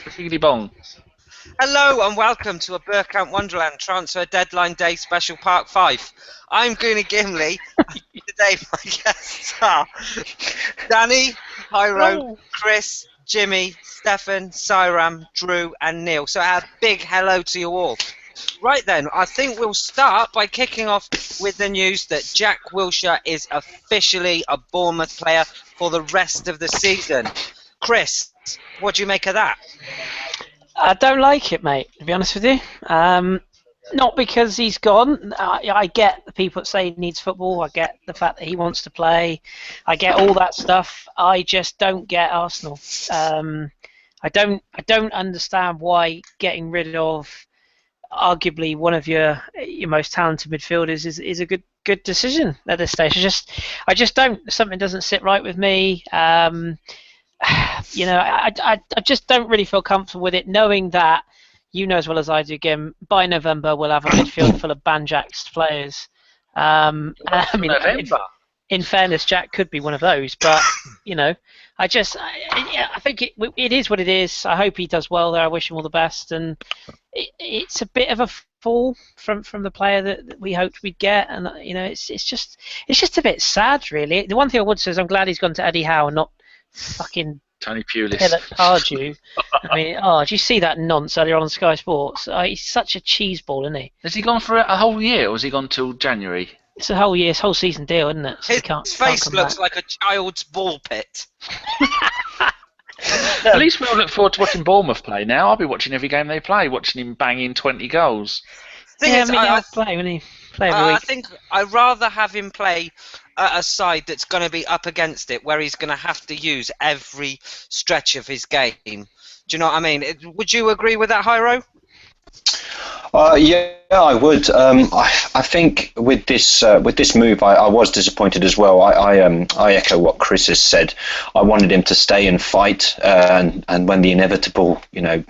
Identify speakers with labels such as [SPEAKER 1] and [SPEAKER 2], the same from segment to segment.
[SPEAKER 1] Higgity bong.
[SPEAKER 2] Hello and welcome to a Burkamp Wonderland Transfer Deadline Day Special Part 5. I'm Goonie Gimley. Today my guests are Danny, Hyro,
[SPEAKER 1] Oh.
[SPEAKER 2] Chris, Jimmy, Stefan, Syram, Drew and Neil. So a big hello to you all. Right then, I think we'll start by kicking off with the news that Jack Wilshere is officially a Bournemouth player for the rest of the season. Chris, what do you make of that?
[SPEAKER 3] I don't like it, mate, to be honest with you. Not because he's gone. I get the people that say he needs football. I get the fact that he wants to play. I get all that stuff. I just don't get Arsenal. I don't understand why getting rid of arguably one of your most talented midfielders is a good decision at this stage. I just don't. Something doesn't sit right with me. I just don't really feel comfortable with it, knowing that, you know as well as I do, Gim, by November we'll have a midfield full of banjaxed players. I mean, in fairness, Jack could be one of those, but I think it is what it is. I hope he does well there. I wish him all the best, and it's a bit of a fall from the player that we hoped we'd get, and it's just a bit sad, really. The one thing I would say is I'm glad he's gone to Eddie Howe and not fucking
[SPEAKER 1] Tony Pulis.
[SPEAKER 3] Cardew. I mean, did you see that nonce earlier on Sky Sports? He's such a cheeseball, isn't he?
[SPEAKER 1] Has he gone for a whole year, or has he gone till January?
[SPEAKER 3] It's a whole year, it's a whole season deal, isn't it? So
[SPEAKER 2] His face looks like a child's ball pit.
[SPEAKER 1] At least we'll look forward to watching Bournemouth play now. I'll be watching every game they play, watching him bang in 20 goals.
[SPEAKER 3] I'll play when he play every week.
[SPEAKER 2] I think I'd rather have him play a side that's going to be up against it, where he's going to have to use every stretch of his game. Do you know what I mean? Would you agree with that, Hyro?
[SPEAKER 4] Yeah, I would. I think with this move, I was disappointed as well. I echo what Chris has said. I wanted him to stay and fight, and when the inevitable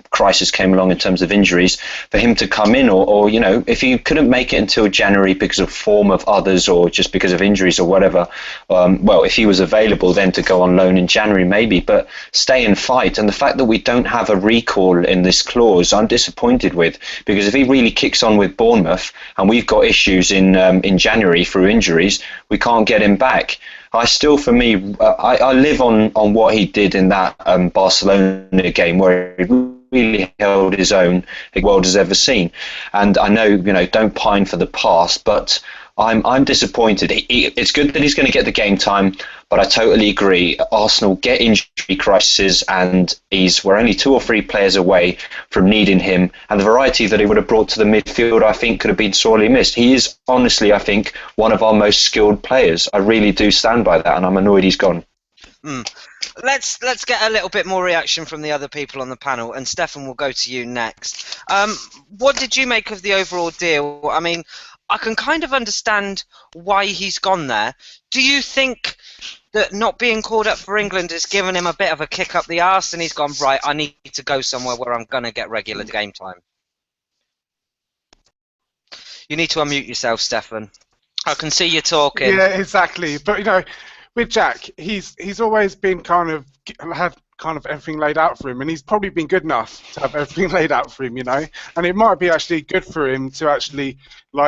[SPEAKER 4] crisis came along in terms of injuries, for him to come in, or if he couldn't make it until January because of form of others or just because of injuries or whatever, well, if he was available, then to go on loan in January maybe, but stay and fight. And the fact that we don't have a recall in this clause, I'm disappointed with, because if he really kicks on with Bournemouth and we've got issues in January through injuries, we can't get him back. I live on what he did in that Barcelona game, where he really held his own the world has ever seen. And I know, don't pine for the past, but I'm disappointed. It's good that he's going to get the game time, but I totally agree. Arsenal get injury crises, and we're only 2 or 3 players away from needing him. And the variety that he would have brought to the midfield, I think, could have been sorely missed. He is honestly, I think, one of our most skilled players. I really do stand by that, and I'm annoyed he's gone.
[SPEAKER 2] Let's get a little bit more reaction from the other people on the panel, and Stefan, will go to you next. What did you make of the overall deal? I mean, I can kind of understand why he's gone there. Do you think that not being called up for England has given him a bit of a kick up the arse, and he's gone, right, I need to go somewhere where I'm going to get regular game time? You need to unmute yourself, Stefan. I can see you talking.
[SPEAKER 5] Yeah, exactly. But, with Jack, he's always been had everything laid out for him, and he's probably been good enough to have everything laid out for him, and it might be actually good for him to actually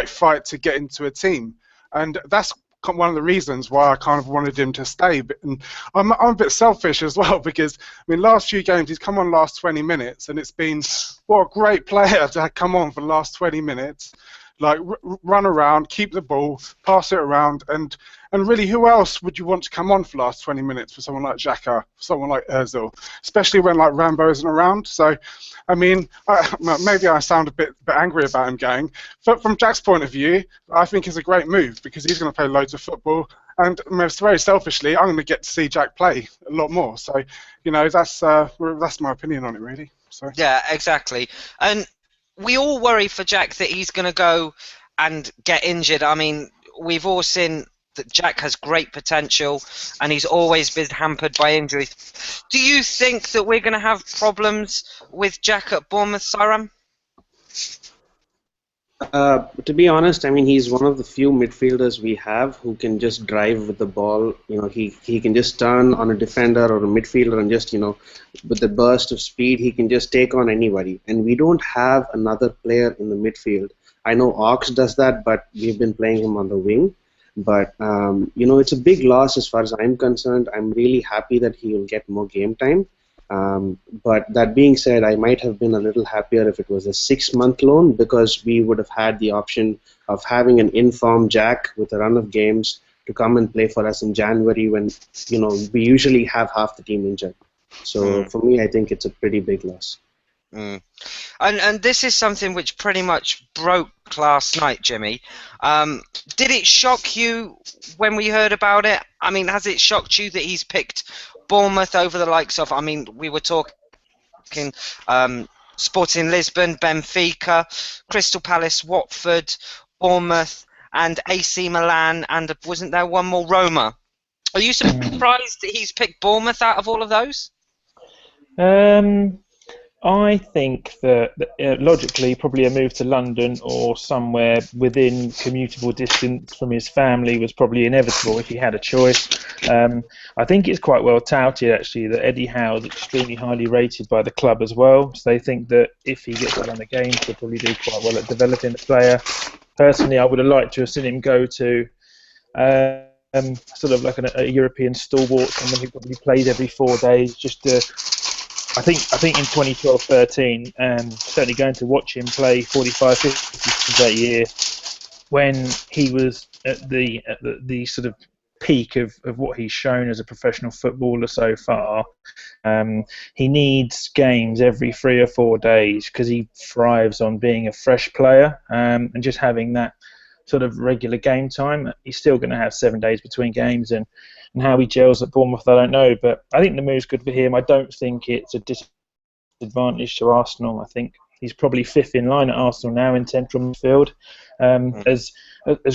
[SPEAKER 5] fight to get into a team, and that's one of the reasons why I wanted him to stay. And I'm a bit selfish as well, because last few games he's come on last 20 minutes, and it's been, what a great player to come on for the last 20 minutes. Run around, keep the ball, pass it around, and really, who else would you want to come on for the last 20 minutes for someone like Xhaka, for someone like Ozil, especially when Rambo isn't around? So, maybe I sound a bit angry about him going, but from Jack's point of view, I think it's a great move, because he's going to play loads of football, and very selfishly, I'm going to get to see Jack play a lot more. So, that's my opinion on it, really. So.
[SPEAKER 2] Yeah, exactly. And we all worry for Jack that he's going to go and get injured. I mean, we've all seen that Jack has great potential, and he's always been hampered by injuries. Do you think that we're going to have problems with Jack at Bournemouth, Syram?
[SPEAKER 6] To be honest, I mean, he's one of the few midfielders we have who can just drive with the ball. You know, he can just turn on a defender or a midfielder and just, with the burst of speed, he can just take on anybody. And we don't have another player in the midfield. I know Ox does that, but we've been playing him on the wing. But, it's a big loss as far as I'm concerned. I'm really happy that he will get more game time. But that being said, I might have been a little happier if it was a 6-month loan, because we would have had the option of having an informed Jack with a run of games to come and play for us in January when, we usually have half the team injured. So for me, I think it's a pretty big loss.
[SPEAKER 2] And this is something which pretty much broke last night, Jimmy. Did it shock you when we heard about it? I mean, has it shocked you that he's picked Bournemouth over the likes of, we were talking Sporting Lisbon, Benfica, Crystal Palace, Watford, Bournemouth, and AC Milan, and wasn't there one more, Roma? Are you surprised that he's picked Bournemouth out of all of those?
[SPEAKER 7] I think that logically, probably a move to London or somewhere within commutable distance from his family was probably inevitable if he had a choice. I think it's quite well touted, actually, that Eddie Howe is extremely highly rated by the club as well. So they think that if he gets to run the games, he'll probably do quite well at developing the player. Personally, I would have liked to have seen him go to sort of like a European stalwart, someone who probably played every 4 days, just to... I think in 2012-13, certainly going to watch him play 45, 50 games that year, when he was at the sort of peak of what he's shown as a professional footballer so far. He needs games every 3 or 4 days because he thrives on being a fresh player, and just having that sort of regular game time. He's still going to have 7 days between games, and how he gels at Bournemouth, I don't know. But I think the move's good for him. I don't think it's a disadvantage to Arsenal. I think he's probably 5th in line at Arsenal now in central midfield. As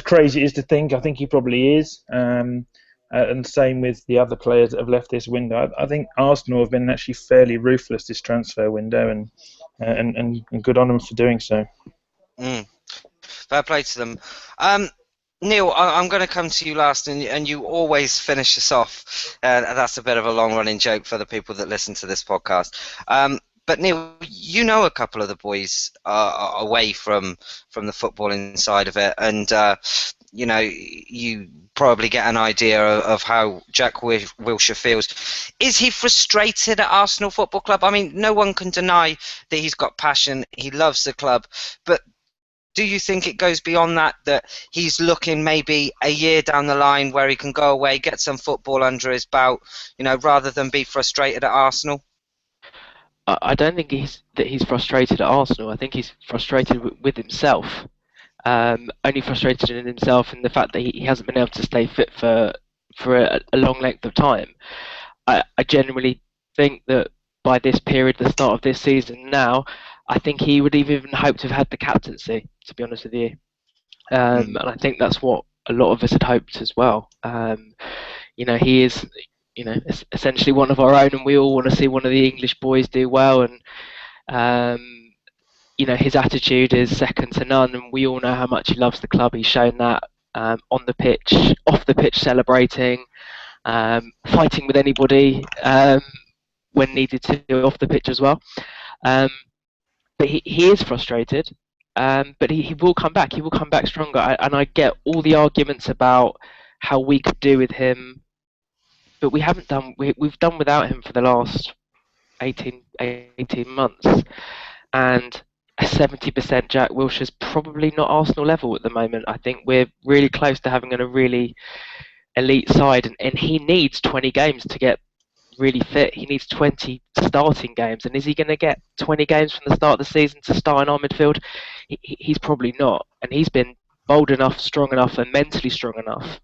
[SPEAKER 7] crazy as to think, I think he probably is. And same with the other players that have left this window. I think Arsenal have been actually fairly ruthless this transfer window, and good on them for doing so.
[SPEAKER 2] Fair play to them. Neil, I'm going to come to you last, and you always finish us off. That's a bit of a long-running joke for the people that listen to this podcast. But Neil, you know a couple of the boys away from the footballing side of it, and you probably get an idea of how Jack Wilshere feels. Is he frustrated at Arsenal Football Club? I mean, no one can deny that he's got passion. He loves the club, but do you think it goes beyond that he's looking maybe a year down the line where he can go away, get some football under his belt, rather than be frustrated at Arsenal?
[SPEAKER 8] I don't think he's frustrated at Arsenal. I think he's frustrated with himself. Only frustrated in himself in the fact that he hasn't been able to stay fit for a long length of time. I genuinely think that by this period, the start of this season now, I think he would have even hoped to have had the captaincy, to be honest with you. And I think that's what a lot of us had hoped as well. He is, essentially one of our own, and we all want to see one of the English boys do well. And, his attitude is second to none, and we all know how much he loves the club. He's shown that on the pitch, off the pitch, celebrating, fighting with anybody when needed to, off the pitch as well. But he is frustrated, but he will come back. He will come back stronger. And I get all the arguments about how we could do with him, but we haven't done. We've done without him for the last 18 months. And a 70% Jack Wilshere's probably not Arsenal level at the moment. I think we're really close to having a really elite side, and he needs 20 games to get really fit. He needs 20 starting games, and is he going to get 20 games from the start of the season to start in our midfield? He's probably not, and he's been bold enough, strong enough, and mentally strong enough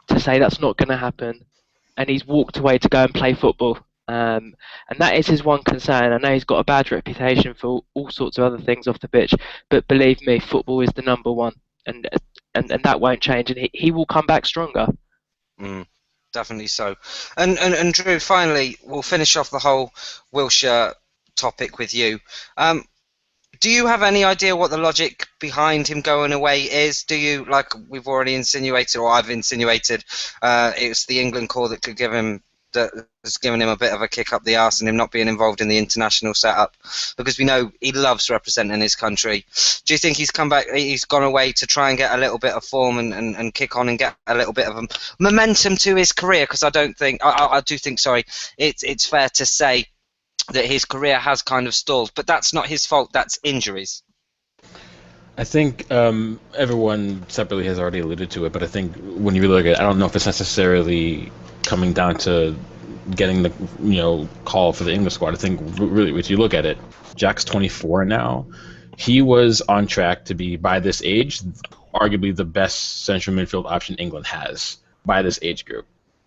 [SPEAKER 8] to say that's not going to happen, and he's walked away to go and play football. And that is his one concern. I know he's got a bad reputation for all sorts of other things off the pitch, but believe me, football is the number one, and that won't change, and he will come back stronger.
[SPEAKER 2] Definitely so. And Drew, finally, we'll finish off the whole Wilshere topic with you. Do you have any idea what the logic behind him going away is? Do you, like we've already insinuated, or I've insinuated, it's the England call that could give him, that has given him a bit of a kick up the arse and him not being involved in the international setup, because we know he loves representing his country. Do you think he's come back, he's gone away to try and get a little bit of form and kick on and get a little bit of momentum to his career? Because I do think, it's fair to say that his career has kind of stalled, but that's not his fault, that's injuries.
[SPEAKER 9] I think everyone separately has already alluded to it, but I think when you look at it, I don't know if it's necessarily coming down to getting the call for the English squad. I think really, if you look at it, Jack's 24 now. He was on track to be, by this age, arguably the best central midfield option England has by this age group.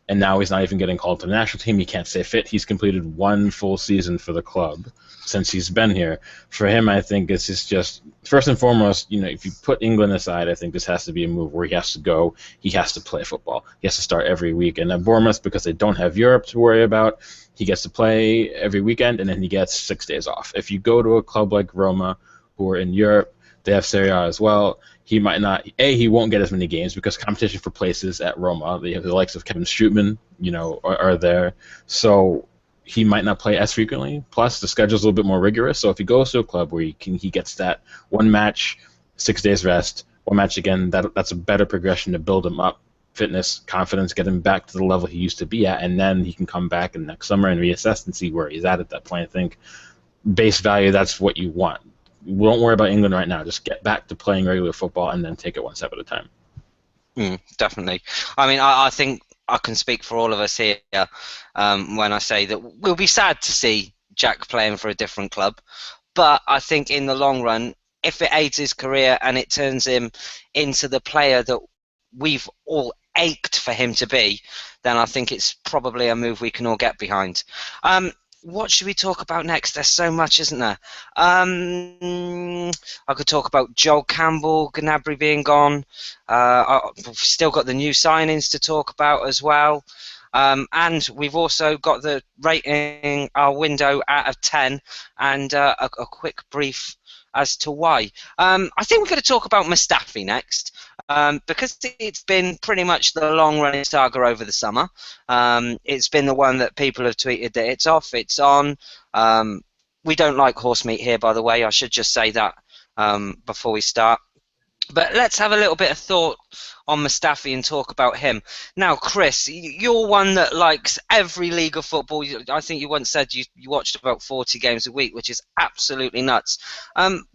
[SPEAKER 9] And now he's not even getting called to the national team. He can't stay fit. He's completed 1 full season for the club since he's been here. For him, I think this is just, first and foremost, if you put England aside, I think this has to be a move where he has to go. He has to play football. He has to start every week. And at Bournemouth, because they don't have Europe to worry about, he gets to play every weekend, and then he gets 6 days off. If you go to a club like Roma, who are in Europe, they have Serie A as well. He might not. He won't get as many games because competition for places at Roma, the likes of Kevin Strootman, are there. So he might not play as frequently. Plus, the schedule's a little bit more rigorous. So if he goes to a club where he gets that 1 match, 6 days rest, 1 match again, that's a better progression to build him up, fitness, confidence, get him back to the level he used to be at, and then he can come back in next summer and reassess and see where he's at that point. I think base value, that's what you want. Don't worry about England right now. Just get back to playing regular football and then take it 1 step at a time.
[SPEAKER 2] Definitely. I mean, I think I can speak for all of us here when I say that we'll be sad to see Jack playing for a different club. But I think in the long run, if it aids his career and it turns him into the player that we've all ached for him to be, then I think it's probably a move we can all get behind. What should we talk about next? There's so much, isn't there? I could talk about Joel Campbell, Gnabry being gone. We've still got the new signings to talk about as well. And we've also got the rating our window out of 10 and a quick brief as to why. I think we're going to talk about Mustafi next. Because it's been pretty much the long-running saga over the summer. It's been the one that people have tweeted that it's off, it's on. We don't like horse meat here, by the way. I should just say that before we start. But let's have a little bit of thought on Mustafi and talk about him. Now, Chris, you're one that likes every league of football. I think you once said you watched about 40 games a week, which is absolutely nuts.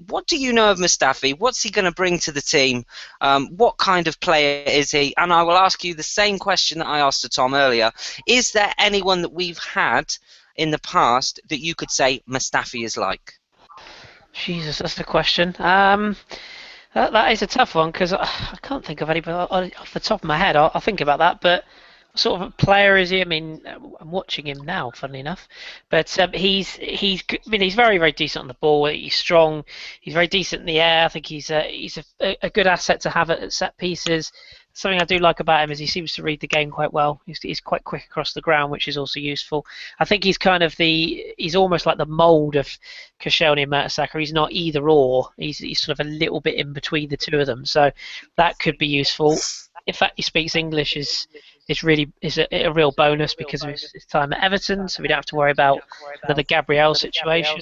[SPEAKER 2] What do you know of Mustafi? What's he going to bring to the team? What kind of player is he? And I will ask you the same question that I asked to Tom earlier. Is there anyone that we've had in the past that you could say Mustafi is like?
[SPEAKER 3] Jesus, that's the question. That is a tough one because I can't think of anybody off the top of my head. I'll think about that. But what sort of a player is he? I mean, I'm watching him now, funnily enough. But he's very, very decent on the ball. He's strong. He's very decent in the air. I think he's a good asset to have at set pieces. Something I do like about him is he seems to read the game quite well. He's quite quick across the ground, which is also useful. I think he's he's almost like the mould of Koscielny and Mertesacker. He's not either or. He's sort of a little bit in between the two of them. So that could be useful. In fact, he speaks English is a real bonus because of his time at Everton, so we don't have to worry about another Gabriel situation.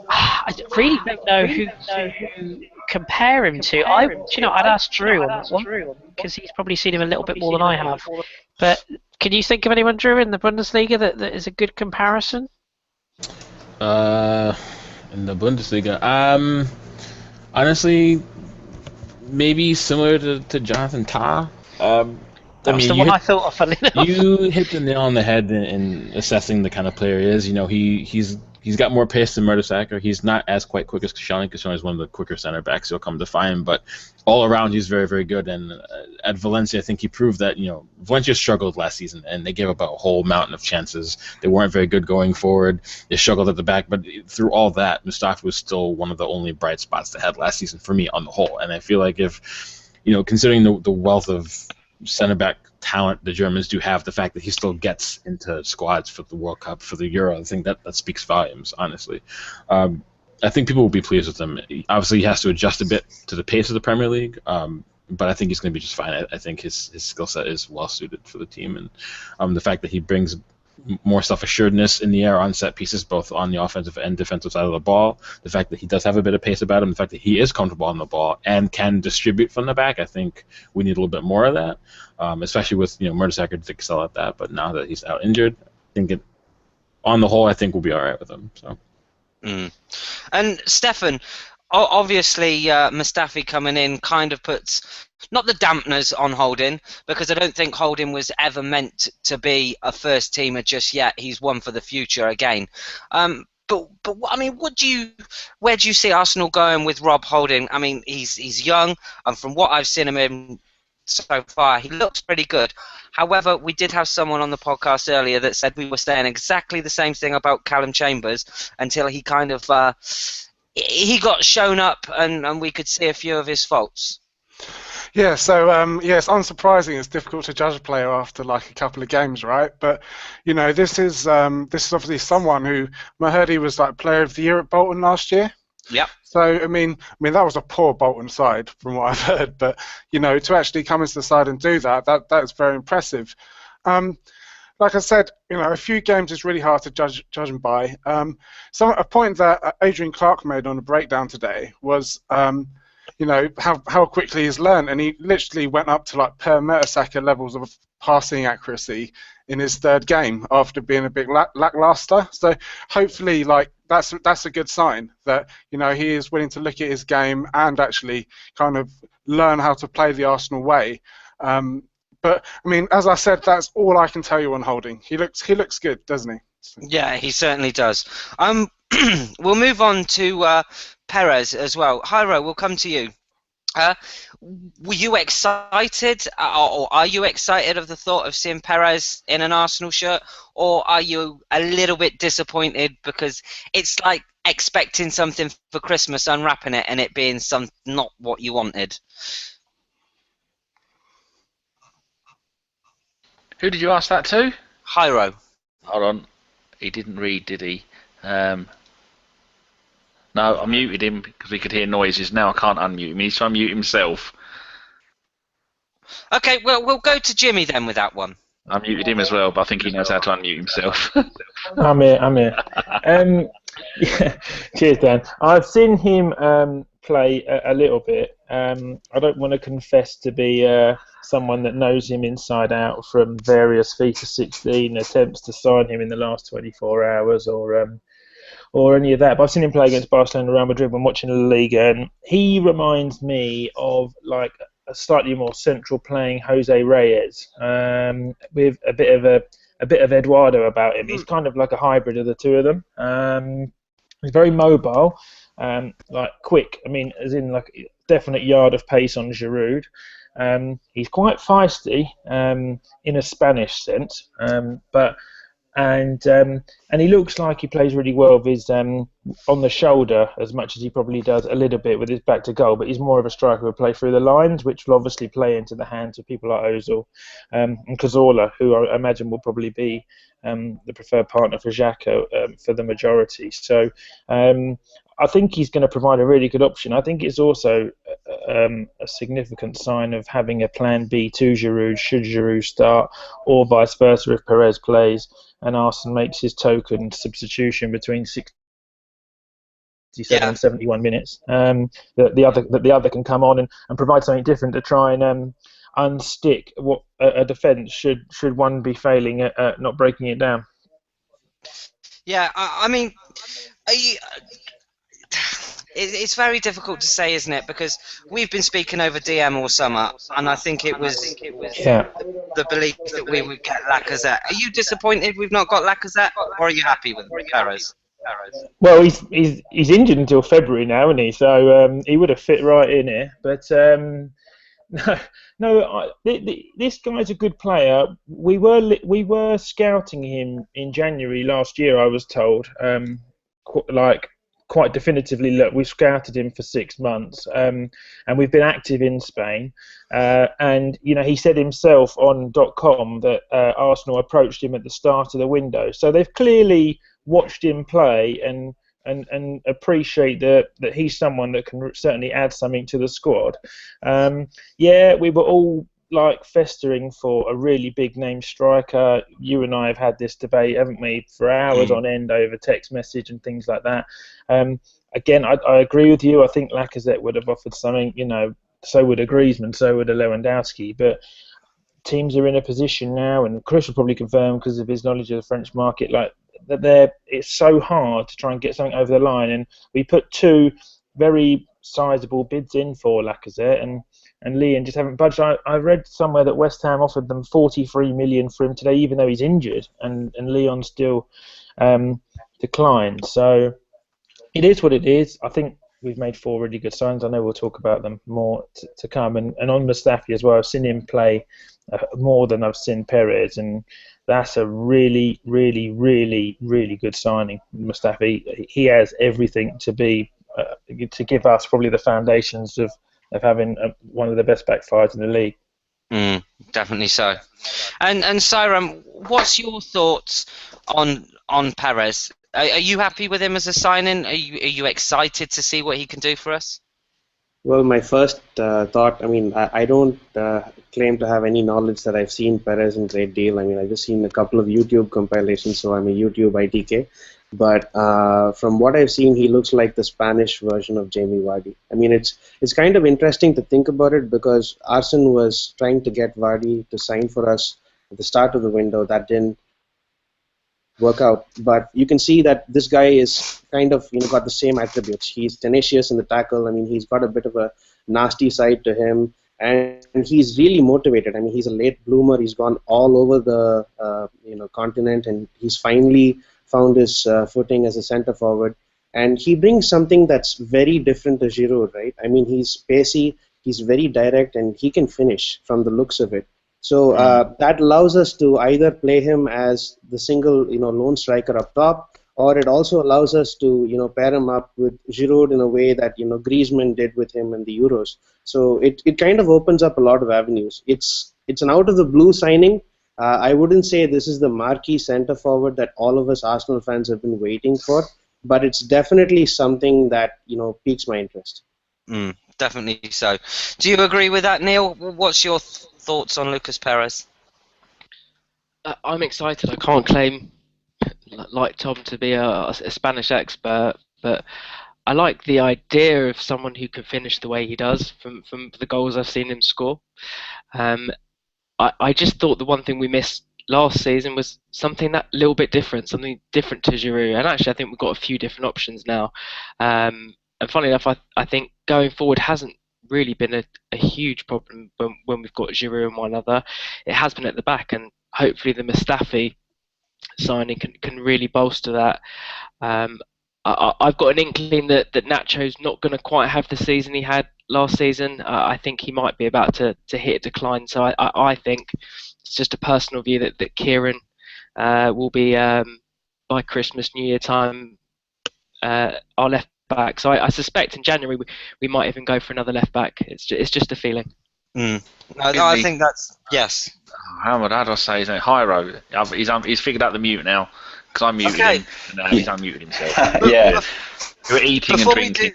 [SPEAKER 3] I really don't know who to compare him to. I'd ask Drew on that one because he's probably seen him a little bit more than I have. But can you think of anyone, Drew, in the Bundesliga that is a good comparison?
[SPEAKER 9] In the Bundesliga, honestly, maybe similar to Jonathan Tah.
[SPEAKER 3] That's the one I thought of, funny enough.
[SPEAKER 9] You hit the nail on the head in assessing the kind of player he is. He's got more pace than Mertesacker. He's not as quite quick as Koscielny. Koscielny is one of the quicker center backs you'll come to find, but all around he's very, very good. And at Valencia, I think he proved that Valencia struggled last season, and they gave up a whole mountain of chances. They weren't very good going forward. They struggled at the back, but through all that, Mustafi was still one of the only bright spots they had last season for me on the whole. And I feel like if considering the wealth of center back talent the Germans do have, the fact that he still gets into squads for the World Cup, for the Euro, I think that speaks volumes, honestly. I think people will be pleased with him. Obviously, he has to adjust a bit to the pace of the Premier League, but I think he's going to be just fine. I think his skill set is well suited for the team, and the fact that he brings more self-assuredness in the air on set pieces, both on the offensive and defensive side of the ball. The fact that he does have a bit of pace about him, the fact that he is comfortable on the ball and can distribute from the back, I think we need a little bit more of that, especially with Mertesacker to excel at that. But now that he's out injured, I think on the whole, I think we'll be all right with him. So.
[SPEAKER 2] And Stefan, obviously Mustafi coming in kind of puts not the dampeners on Holding, because I don't think Holding was ever meant to be a first teamer just yet. He's one for the future again. But I mean, where do you see Arsenal going with Rob Holding? I mean, he's young, and from what I've seen him in so far, he looks pretty good. However, we did have someone on the podcast earlier that said we were saying exactly the same thing about Callum Chambers until he kind of he got shown up and we could see a few of his faults.
[SPEAKER 5] Yeah, so it's unsurprising. It's difficult to judge a player after like a couple of games, right? But this is obviously someone who I heard he was like Player of the Year at Bolton last year.
[SPEAKER 2] Yep.
[SPEAKER 5] So I mean that was a poor Bolton side from what I've heard, but to actually come into the side and do that's very impressive. Like I said, a few games is really hard to judge him by. A point that Adrian Clark made on the breakdown today was how quickly he's learned, and he literally went up to like per Mertesacker levels of passing accuracy in his third game after being a bit lackluster. So hopefully, like that's a good sign that he is willing to look at his game and actually kind of learn how to play the Arsenal way. But I mean, as I said, that's all I can tell you on Holding. He looks good, doesn't he?
[SPEAKER 2] Yeah, he certainly does. We'll move on to Perez as well. Jairo, we'll come to you. Were you excited, or are you excited of the thought of seeing Perez in an Arsenal shirt, or are you a little bit disappointed because it's like expecting something for Christmas, unwrapping it, and it being not what you wanted?
[SPEAKER 1] Who did you ask that to?
[SPEAKER 2] Jairo.
[SPEAKER 1] Hold on. He didn't read, did he? No, I muted him because we could hear noises. Now I can't unmute him. He needs to unmute himself.
[SPEAKER 2] Okay, well, we'll go to Jimmy then with that one.
[SPEAKER 1] I muted him as well, but I think he knows how to unmute himself.
[SPEAKER 7] I'm here. Yeah, cheers, Dan. I've seen him play a little bit. I don't want to confess to be someone that knows him inside out from various FIFA 16 attempts to sign him in the last 24 hours or any of that. But I've seen him play against Barcelona and Real Madrid when watching the Liga, and he reminds me of like a slightly more central playing Jose Reyes, with a bit of Eduardo about him. He's kind of like a hybrid of the two of them. He's very mobile, like quick. I mean, as in like definite yard of pace on Giroud. He's quite feisty in a Spanish sense, and he looks like he plays really well with his on the shoulder as much as he probably does a little bit with his back to goal, but he's more of a striker who will play through the lines, which will obviously play into the hands of people like Ozil and Cazorla, who I imagine will probably be the preferred partner for Xhaka for the majority. So I think he's going to provide a really good option. I think it's also a significant sign of having a plan B to Giroud should Giroud start, or vice versa if Perez plays and Arsene makes his token substitution between 67 and 71 minutes. That the other can come on and provide something different to try and unstick what a defence should one be failing at not breaking it down.
[SPEAKER 2] Yeah, I mean, it's very difficult to say, isn't it? Because we've been speaking over DM all summer, and I think it was the belief that we would get Lacazette. Are you disappointed we've not got Lacazette, or are you happy with Perez?
[SPEAKER 7] Well, he's injured until February now, isn't he? So he would have fit right in here. But this guy's a good player. We were scouting him in January last year, I was told. Quite definitively, look, we've scouted him for 6 months, and we've been active in Spain. And he said himself on .com that Arsenal approached him at the start of the window. So they've clearly watched him play and and appreciate that he's someone that can certainly add something to the squad. Yeah, we were all like festering for a really big name striker. You and I have had this debate, haven't we, for hours on end over text message and things like that. Again, I agree with you. I think Lacazette would have offered something, so would a Griezmann, so would a Lewandowski, but teams are in a position now, and Chris will probably confirm because of his knowledge of the French market, like that it's so hard to try and get something over the line, and we put two very sizable bids in for Lacazette, and Lyon just haven't budged. I read somewhere that West Ham offered them 43 million for him today, even though he's injured, and Lyon still declined. So it is what it is. I think we've made 4 really good signs. I know we'll talk about them more to come. And on Mustafi as well, I've seen him play more than I've seen Perez, and that's a really, really, really, really good signing. Mustafi, he has everything to be to give us probably the foundations of having one of the best back fives in the league.
[SPEAKER 2] Definitely so. And Siram, what's your thoughts on Perez? Are you happy with him as a signing? Are you excited to see what he can do for us?
[SPEAKER 6] Well, my first thought, I don't claim to have any knowledge that I've seen Perez in great deal. I've just seen a couple of YouTube compilations, so I'm a YouTube ITK. But from what I've seen, he looks like the Spanish version of Jamie Vardy. It's kind of interesting to think about it, because Arsene was trying to get Vardy to sign for us at the start of the window. That didn't work out, but you can see that this guy is kind of got the same attributes. He's tenacious in the tackle. He's got a bit of a nasty side to him, and he's really motivated. He's a late bloomer. He's gone all over the continent, and he's finally found his footing as a centre forward. And he brings something that's very different to Giroud, right? He's pacey, he's very direct, and he can finish from the looks of it. So that allows us to either play him as the single, lone striker up top, or it also allows us to, pair him up with Giroud in a way that, Griezmann did with him in the Euros. So it kind of opens up a lot of avenues. It's an out of the blue signing. I wouldn't say this is the marquee centre forward that all of us Arsenal fans have been waiting for, but it's definitely something that piques my interest.
[SPEAKER 2] Definitely so. Do you agree with that, Neil? What's your thoughts on Lucas Perez?
[SPEAKER 8] I'm excited. I can't claim, like Tom, to be a Spanish expert, but I like the idea of someone who can finish the way he does from the goals I've seen him score. I just thought the one thing we missed last season was something that little bit different, something different to Giroud. And actually, I think we've got a few different options now. And funnily enough, I think going forward hasn't really been a huge problem when we've got Giroud and one other. It has been at the back, and hopefully the Mustafi signing can really bolster that. I've got an inkling that Nacho's not going to quite have the season he had last season. I think he might be about to hit a decline. So I think it's just a personal view that Kieran will be, by Christmas, New Year time, our left back. So I suspect in January we might even go for another left back. It's just a feeling.
[SPEAKER 2] No, I think that's yes.
[SPEAKER 1] How would I say his name? Hyro. He's figured out the mute now, because I muted him, and now he's unmuted himself.
[SPEAKER 4] Yeah.
[SPEAKER 1] We're eating and drinking.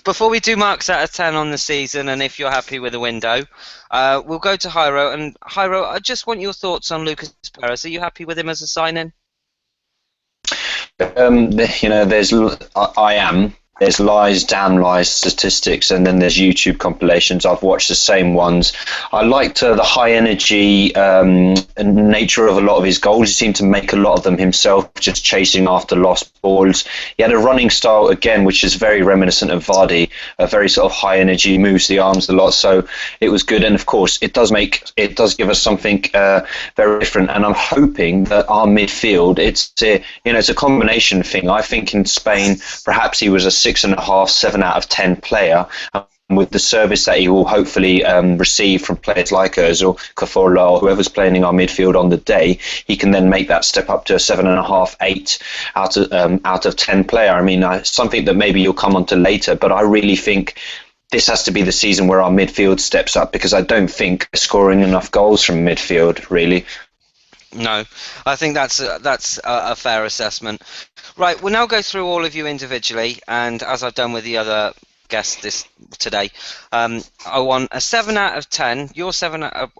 [SPEAKER 2] Before we do marks out of 10 on the season, and if you're happy with the window, we'll go to Hyro. And Hyro, I just want your thoughts on Lucas Perez. Are you happy with him as a sign-in?
[SPEAKER 4] I am. There's lies, damn lies, statistics, and then there's YouTube compilations. I've watched the same ones. I liked the high energy nature of a lot of his goals. He seemed to make a lot of them himself, just chasing after lost balls. He had a running style, again, which is very reminiscent of Vardy, a very sort of high energy, moves the arms a lot, so it was good. And of course, it does give us something very different. And I'm hoping that our midfield, it's a combination thing. I think in Spain, perhaps he was a 6.5, 7 out of 10 player. With the service that he will hopefully receive from players like us or Cazorla or whoever's playing in our midfield on the day, he can then make that step up to a 7.5, 8 out of 10 player. Something that maybe you'll come on to later, but I really think this has to be the season where our midfield steps up, because I don't think they're scoring enough goals from midfield, really.
[SPEAKER 2] No, I think that's a fair assessment. Right, we'll now go through all of you individually, and as I've done with the other guests today, I want a 7 out of 10, your 10 out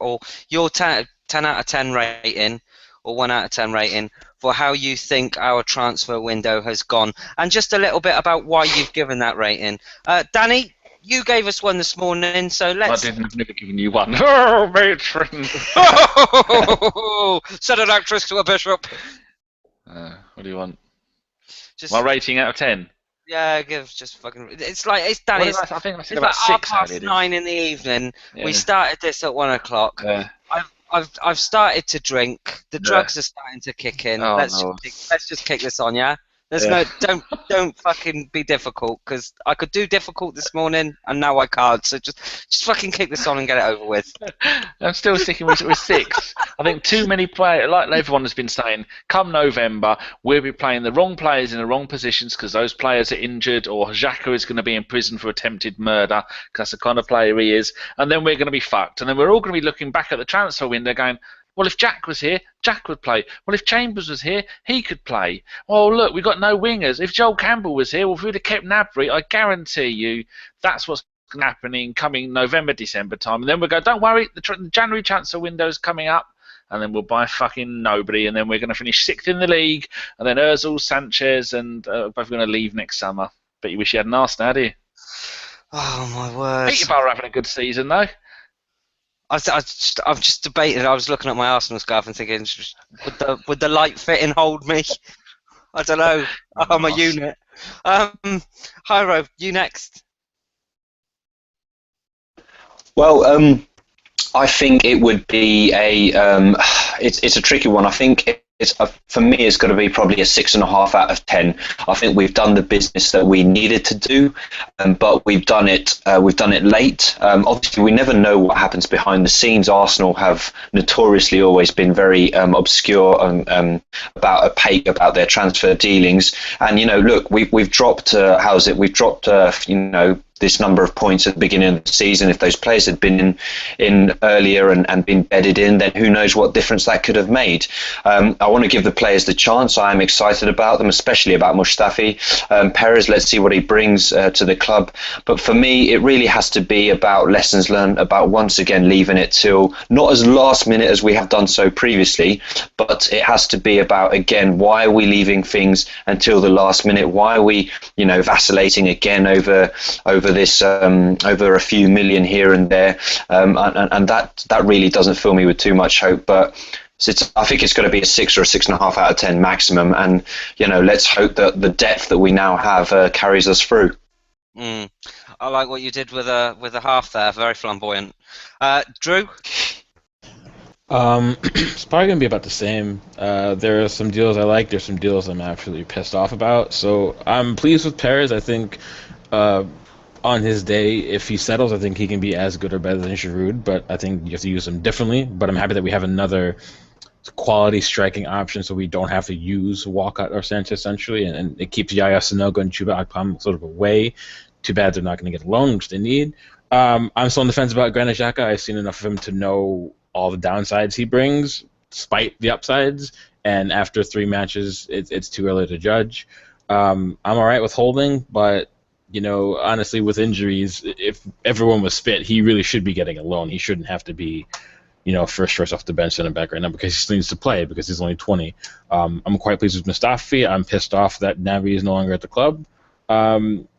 [SPEAKER 2] of 10 rating, or 1 out of 10 rating, for how you think our transfer window has gone, and just a little bit about why you've given that rating. Danny, you gave us one this morning, so let's...
[SPEAKER 1] I've never given you one. Oh, matron!
[SPEAKER 2] Said an actress to a bishop.
[SPEAKER 1] What do you want?
[SPEAKER 2] Just,
[SPEAKER 1] my rating out of 10?
[SPEAKER 2] Yeah, give just fucking... It's Danny.
[SPEAKER 1] I think I said
[SPEAKER 2] it's
[SPEAKER 1] about
[SPEAKER 2] like
[SPEAKER 1] 6
[SPEAKER 2] 9 in the evening.
[SPEAKER 1] Yeah.
[SPEAKER 2] We started this at 1 o'clock.
[SPEAKER 1] Yeah.
[SPEAKER 2] I've started to drink. The drugs are starting to kick in.
[SPEAKER 1] Oh,
[SPEAKER 2] let's just kick this on, yeah. No, don't fucking be difficult, because I could do difficult this morning and now I can't. So just fucking kick this on and get it over with.
[SPEAKER 1] I'm still sticking with 6. I think too many players, like everyone has been saying, come November we'll be playing the wrong players in the wrong positions because those players are injured, or Xhaka is going to be in prison for attempted murder because that's the kind of player he is, and then we're going to be fucked, and then we're all going to be looking back at the transfer window going, well, if Jack was here, Jack would play. Well, if Chambers was here, he could play. Well, look, we've got no wingers. If Joel Campbell was here, well, if we'd have kept Nabry, I guarantee you that's what's happening coming November, December time. And then we'll go, don't worry, the January transfer window is coming up, and then we'll buy fucking nobody, and then we're going to finish 6th in the league, and then Ozil, Sanchez, and both going to leave next summer. Bet you wish you hadn't asked now, do you?
[SPEAKER 2] Oh, my word.
[SPEAKER 1] Peterborough having a good season, though.
[SPEAKER 2] I'm just debating. I was looking at my Arsenal scarf and thinking, would the light fitting hold me? I don't know. I'm a unit. Hyro, you next.
[SPEAKER 4] Well, I think it would be it's a tricky one. I think for me, it's got to be probably a 6.5 out of 10. I think we've done the business that we needed to do, but we've done it late. Obviously, we never know what happens behind the scenes. Arsenal have notoriously always been very obscure and opaque about their transfer dealings. And look, we've dropped We've dropped this number of points at the beginning of the season. If those players had been in earlier and been bedded in, then who knows what difference that could have made. I want to give the players the chance. I am excited about them, especially about Mustafi. Perez, let's see what he brings to the club. But for me, it really has to be about lessons learned, about once again leaving it till not as last minute as we have done so previously, but it has to be about, again, why are we leaving things until the last minute? Why are we, vacillating again over this over a few million here and there, and that really doesn't fill me with too much hope. But I think it's got to be a 6 or a 6.5 out of 10 maximum, and let's hope that the depth that we now have carries us through.
[SPEAKER 2] I like what you did with a half there. Very flamboyant. Drew.
[SPEAKER 9] It's probably gonna be about the same. There are some deals I like. There's some deals I'm absolutely pissed off about. So I'm pleased with Perez. I think on his day, if he settles, I think he can be as good or better than Giroud. But I think you have to use him differently. But I'm happy that we have another quality striking option, so we don't have to use Walcott or Sanchez essentially, and it keeps Yaya Sanogo and Chuba Akpom sort of away. Too bad they're not going to get a loan, which they need. I'm still on the fence about Granit Xhaka. I've seen enough of him to know all the downsides he brings, despite the upsides. And after 3 matches, it's too early to judge. I'm all right with Holding, but honestly, with injuries, if everyone was fit, he really should be getting a loan. He shouldn't have to be, first choice off the bench center back right now because he still needs to play because he's only 20. I'm quite pleased with Mustafi. I'm pissed off that Nabry is no longer at the club.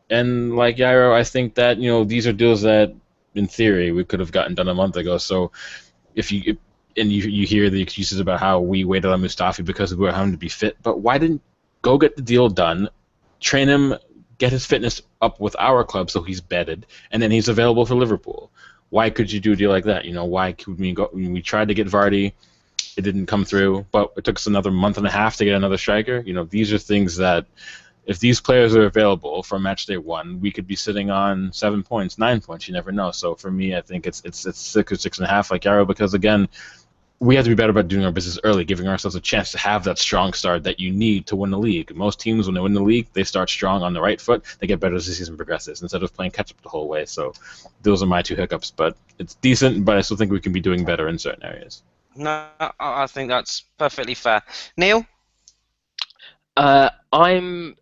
[SPEAKER 9] And like Yairo, I think that these are deals that, in theory, we could have gotten done a month ago. So if you hear the excuses about how we waited on Mustafi because we were having to be fit, but why didn't go get the deal done, train him, get his fitness up with our club so he's bedded, and then he's available for Liverpool? Why could you do a deal like that? Why could we go? We tried to get Vardy, it didn't come through, but it took us another month and a half to get another striker. These are things that, if these players are available for match day 1, we could be sitting on 7 points, 9 points. You never know. So for me, I think it's 6 or 6.5 like Yarrow, because again, we have to be better about doing our business early, giving ourselves a chance to have that strong start that you need to win the league. Most teams, when they win the league, they start strong on the right foot. They get better as the season progresses instead of playing catch up the whole way. So those are my 2 hiccups. But it's decent, but I still think we can be doing better in certain areas.
[SPEAKER 2] No, I think that's perfectly fair. Neil?
[SPEAKER 8] I'm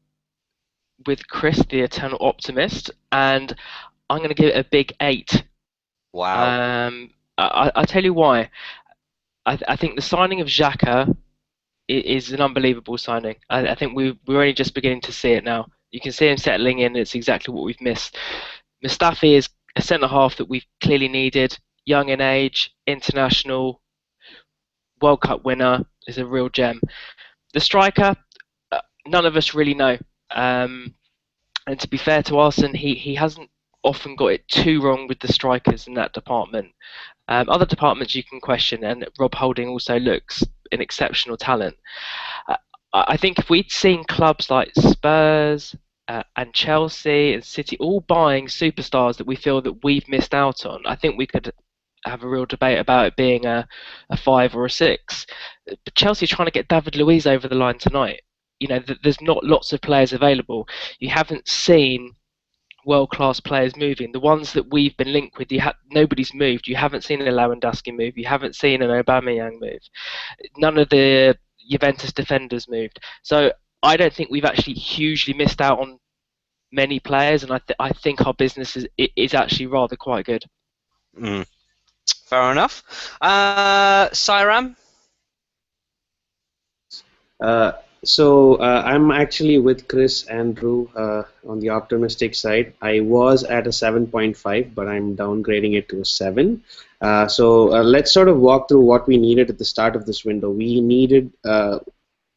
[SPEAKER 8] with Chris, the eternal optimist, and I'm going to give it a big 8.
[SPEAKER 2] Wow.
[SPEAKER 8] I tell you why. I think the signing of Xhaka is an unbelievable signing. I think we're only just beginning to see it now. You can see him settling in. It's exactly what we've missed. Mustafi is a centre half that we've clearly needed. Young in age, international, World Cup winner, is a real gem. The striker, none of us really know. And to be fair to Arsene, he hasn't often got it too wrong with the strikers in that department. Other departments you can question, and Rob Holding also looks an exceptional talent. I think if we'd seen clubs like Spurs and Chelsea and City all buying superstars that we feel that we've missed out on, I think we could have a real debate about it being a 5 or a 6. But Chelsea are trying to get David Luiz over the line tonight. You know, there's not lots of players available. You haven't seen world-class players moving. The ones that we've been linked with, nobody's moved. You haven't seen a Lewandowski move. You haven't seen an Aubameyang move. None of the Juventus defenders moved. So I don't think we've actually hugely missed out on many players, and I think our business is actually rather quite good.
[SPEAKER 2] Fair enough. Sairam?
[SPEAKER 6] I'm actually with Chris and Drew on the optimistic side. I was at a 7.5, but I'm downgrading it to a 7. Let's sort of walk through what we needed at the start of this window. We needed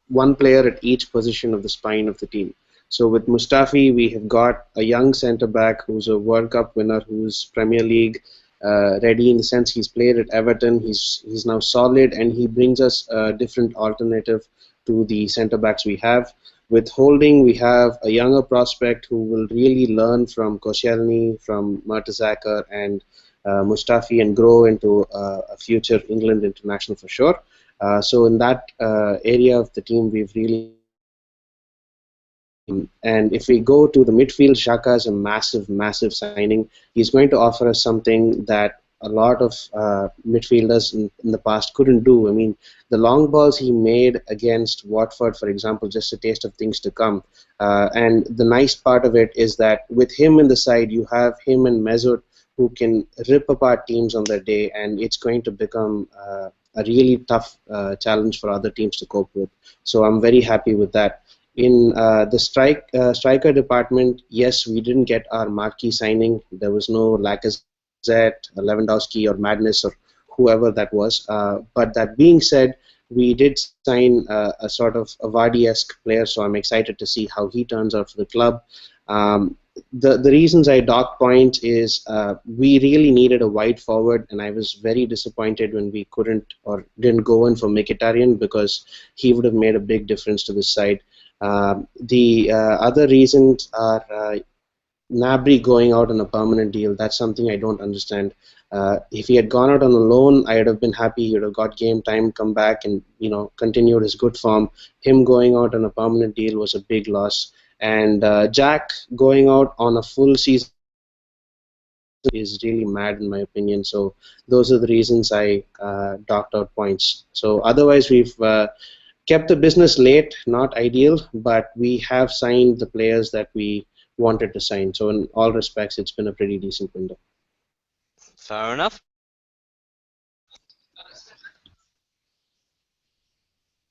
[SPEAKER 6] one player at each position of the spine of the team. So with Mustafi, we have got a young centre-back who's a World Cup winner, who's Premier League ready in the sense he's played at Everton. He's now solid, and he brings us a different alternative to the centre-backs we have. With Holding, we have a younger prospect who will really learn from Koscielny, from Mertesacker, and Mustafi, and grow into a future England international for sure. So in that area of the team, we've really... And if we go to the midfield, Xhaka is a massive, massive signing. He's going to offer us something that a lot of midfielders in the past couldn't do. I mean, the long balls he made against Watford, for example, just a taste of things to come. And the nice part of it is that with him in the side, you have him and Mesut who can rip apart teams on their day, and it's going to become a really tough challenge for other teams to cope with. So I'm very happy with that. In the striker department, yes, we didn't get our marquee signing. There was no Lacazette, Lewandowski, or Madness, or whoever that was. But that being said, we did sign a sort of a Vardy-esque player, so I'm excited to see how he turns out for the club. The reasons I dock points is we really needed a wide forward, and I was very disappointed when we couldn't or didn't go in for Mkhitaryan, because he would have made a big difference to this side. The other reasons are Gnabry going out on a permanent deal. That's something I don't understand. If he had gone out on a loan, I would have been happy. He would have got game time, come back, and continued his good form. Him going out on a permanent deal was a big loss. And Jack going out on a full season is really mad in my opinion. So those are the reasons I docked out points. So otherwise, we've kept the business late, not ideal, but we have signed the players that we wanted to sign. So in all respects, it's been a pretty decent window.
[SPEAKER 2] Fair enough.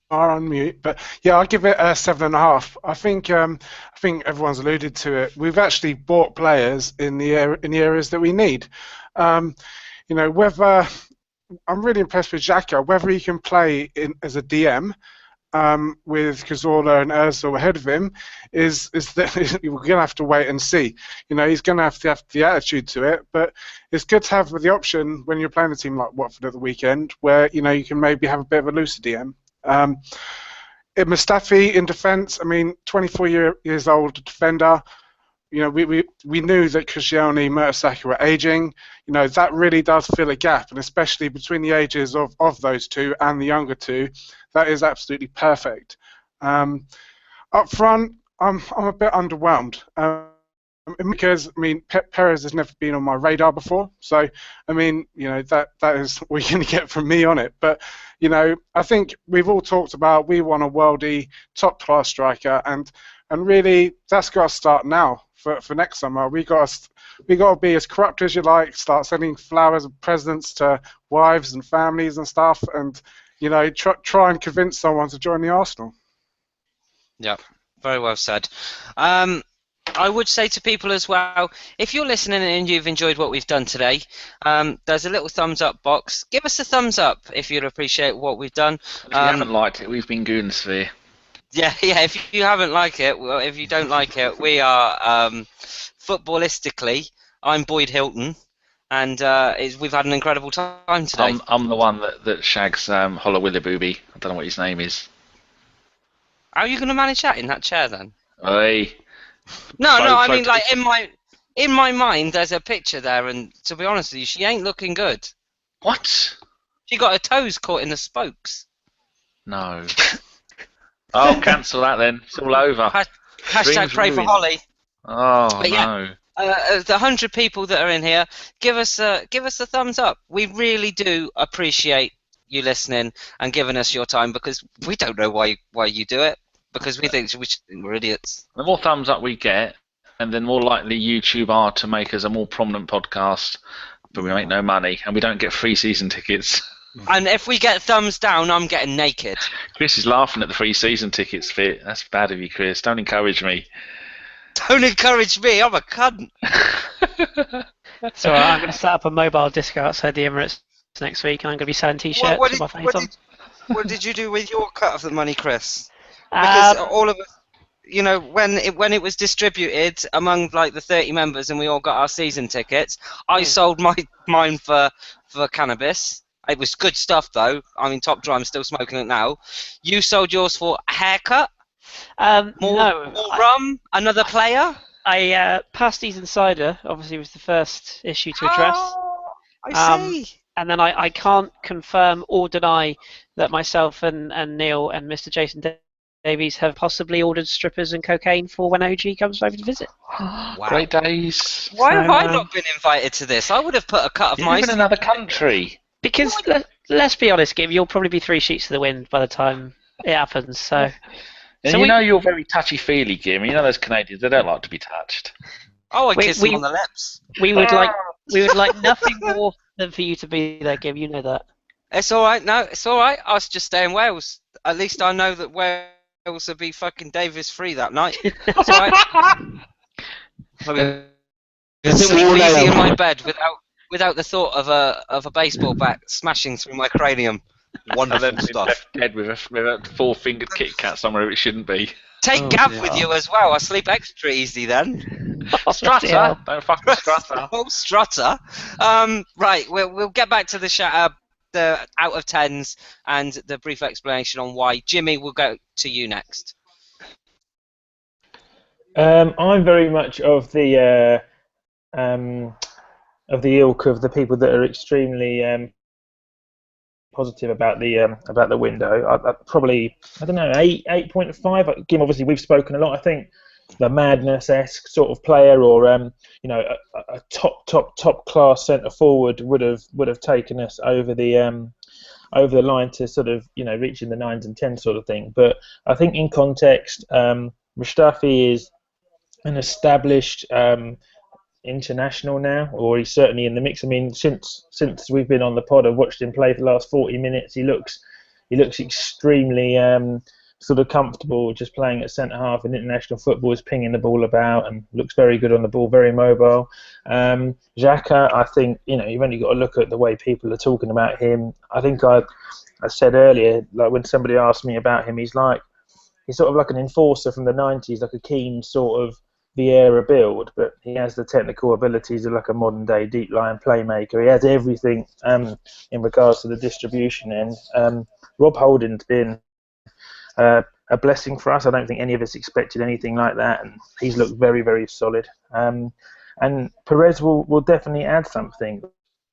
[SPEAKER 5] Are on mute, but yeah, I'll give it a 7.5. I think everyone's alluded to it. We've actually bought players in the areas that we need. Whether I'm really impressed with Xhaka, whether he can play as a DM. With Cazorla and Ozil ahead of him, is that we're going to have to wait and see. He's going to have the attitude to it, but it's good to have the option when you're playing a team like Watford at the weekend, where you can maybe have a bit of a looser DM. Mustafi in defence, 24 years old defender. We knew that Koscielny, Mertesacker were aging. That really does fill a gap, and especially between the ages of those two and the younger two, that is absolutely perfect. Up front, I'm a bit underwhelmed. Because I mean, Perez has never been on my radar before, so I mean, that is what you're going to get from me on it. But I think we've all talked about we want a worldie, top class striker, and really that's got to start now for next summer. We got to be as corrupt as you like, start sending flowers and presents to wives and families and stuff, and try and convince someone to join the Arsenal.
[SPEAKER 2] Yeah, very well said. I would say to people as well, if you're listening and you've enjoyed what we've done today, there's a little thumbs up box. Give us a thumbs up if you'd appreciate what we've done.
[SPEAKER 1] If you haven't liked it, we've been Goonsphere.
[SPEAKER 2] Yeah. If you haven't liked it, well, if you don't like it, we are footballistically. I'm Boyd Hilton, and we've had an incredible time today.
[SPEAKER 1] I'm the one that shags Holla Willabooby. I don't know what his name is.
[SPEAKER 2] How are you going to manage that in that chair then?
[SPEAKER 1] Hey.
[SPEAKER 2] No, I mean, like, in my mind, there's a picture there, and to be honest with you, she ain't looking good.
[SPEAKER 1] What?
[SPEAKER 2] She got her toes caught in the spokes.
[SPEAKER 1] No. Oh, cancel that then. It's all over.
[SPEAKER 2] Hashtag pray for Holly.
[SPEAKER 1] Oh,
[SPEAKER 2] but
[SPEAKER 1] no.
[SPEAKER 2] The 100 people that are in here, give us a thumbs up. We really do appreciate you listening and giving us your time, because we don't know why you do it. Because we think we're idiots.
[SPEAKER 1] The more thumbs up we get, and then more likely YouTube are to make us a more prominent podcast, but we make no money, and we don't get free season tickets.
[SPEAKER 2] And if we get thumbs down, I'm getting naked.
[SPEAKER 1] Chris is laughing at the free season tickets fit. That's bad of you, Chris. Don't encourage me.
[SPEAKER 2] Don't encourage me. I'm a cunt.
[SPEAKER 3] So I'm going to set up a mobile disco outside the Emirates next week, and I'm going to be selling T-shirts with my face on.
[SPEAKER 2] What did you do with your cut of the money, Chris? Because all of us, when it was distributed among like the 30 members and we all got our season tickets, I sold mine for cannabis. It was good stuff though. I mean, top draw, I'm still smoking it now. You sold yours for a haircut? More rum? Another player?
[SPEAKER 3] I Pasties and Cider obviously was the first issue to address.
[SPEAKER 2] Oh, I see.
[SPEAKER 3] And then I can't confirm or deny that myself and Neil and Mr. Jason Davies have possibly ordered strippers and cocaine for when OG comes over to visit.
[SPEAKER 2] Wow.
[SPEAKER 1] Great days.
[SPEAKER 2] Why have I not been invited to this? I would have put a cut of my...
[SPEAKER 1] You live in another country.
[SPEAKER 3] Because, let's be honest, Gim, you'll probably be 3 sheets to the wind by the time it happens, so...
[SPEAKER 1] And you're very touchy-feely, Gim. You know those Canadians, they don't like to be touched.
[SPEAKER 2] Oh, I kiss them on the lips.
[SPEAKER 3] We would like nothing more than for you to be there, Gim, you know that.
[SPEAKER 2] It's alright, no, it's alright. I was just stay in Wales. At least I know that Wales will be fucking Davis free that night. It's alright. I sleep easy in my bed without the thought of a baseball bat smashing through my cranium.
[SPEAKER 1] Wonderful stuff. Left dead with a 4-fingered Kit Kat somewhere it shouldn't be.
[SPEAKER 2] Take Gav with you as well. I sleep extra easy then.
[SPEAKER 1] Strutter, don't fuck with Strutter.
[SPEAKER 2] Oh, Strutter. Right, we'll get back to the out of 10s and the brief explanation on why. Jimmy, we'll go to you next.
[SPEAKER 7] I'm very much of the ilk of the people that are extremely positive about the window. I probably, I don't know, 8.5. Again, obviously we've spoken a lot. I think the Madness-esque sort of player, or a top class centre forward would have taken us over the line to sort of reaching the 9s and 10s sort of thing. But I think in context, Mustafi is an established international now, or he's certainly in the mix. I mean, since we've been on the pod, I've watched him play for the last 40 minutes. He looks extremely sort of comfortable just playing at centre half in international football. Is pinging the ball about and looks very good on the ball, very mobile. Xhaka, I think you've only got to look at the way people are talking about him. I think I said earlier, like when somebody asked me about him, he's sort of like an enforcer from the 90s, like a keen sort of Vieira build, but he has the technical abilities of like a modern day deep line playmaker. He has everything in regards to the distribution end. Rob Holding's been a blessing for us. I don't think any of us expected anything like that, and he's looked very, very solid. And Perez will definitely add something.